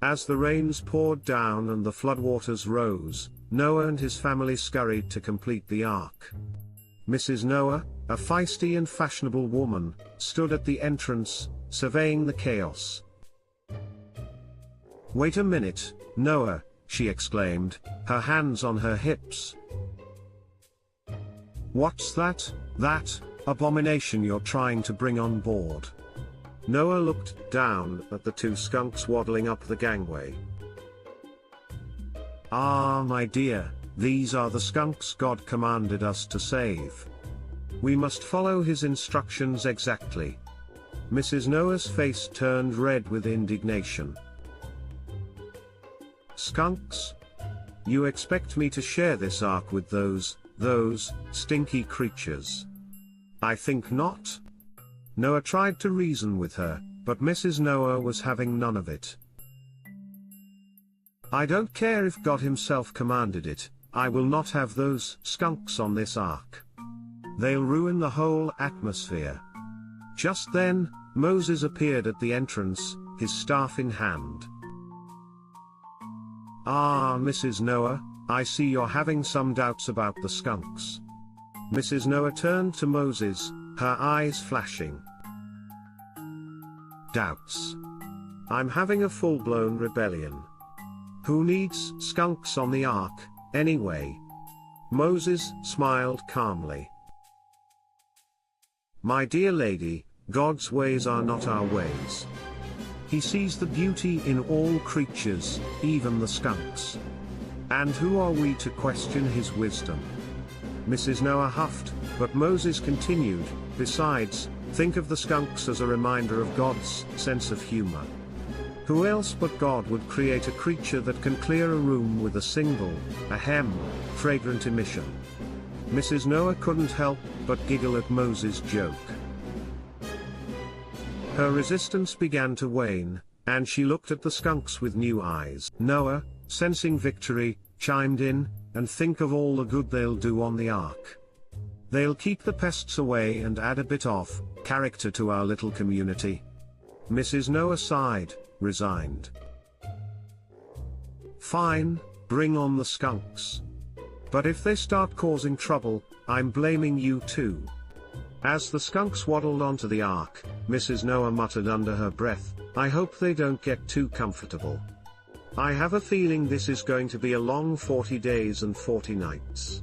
As the rains poured down and the floodwaters rose, Noah and his family scurried to complete the ark. Mrs. Noah, a feisty and fashionable woman, stood at the entrance, surveying the chaos. "Wait a minute, Noah," she exclaimed, her hands on her hips. "What's that abomination you're trying to bring on board?" Noah looked down at the two skunks waddling up the gangway. "Ah, my dear, these are the skunks God commanded us to save. We must follow his instructions exactly." Mrs. Noah's face turned red with indignation. "Skunks? You expect me to share this ark with those stinky creatures? I think not." Noah tried to reason with her, but Mrs. Noah was having none of it. "I don't care if God himself commanded it, I will not have those skunks on this ark. They'll ruin the whole atmosphere." Just then, Moses appeared at the entrance, his staff in hand. "Ah, Mrs. Noah, I see you're having some doubts about the skunks." Mrs. Noah turned to Moses, her eyes flashing. "Doubts? I'm having a full-blown rebellion. Who needs skunks on the ark, anyway?" Moses smiled calmly. "My dear lady, God's ways are not our ways. He sees the beauty in all creatures, even the skunks. And who are we to question his wisdom?" Mrs. Noah huffed, but Moses continued, "Besides, think of the skunks as a reminder of God's sense of humor. Who else but God would create a creature that can clear a room with a fragrant emission?" Mrs. Noah couldn't help but giggle at Moses' joke. Her resistance began to wane, and she looked at the skunks with new eyes. Noah, sensing victory, chimed in, "And think of all the good they'll do on the ark. They'll keep the pests away and add a bit of character to our little community." Mrs. Noah sighed, resigned. "Fine, bring on the skunks. But if they start causing trouble, I'm blaming you too." As the skunks waddled onto the ark, Mrs. Noah muttered under her breath, "I hope they don't get too comfortable. I have a feeling this is going to be a long 40 days and 40 nights."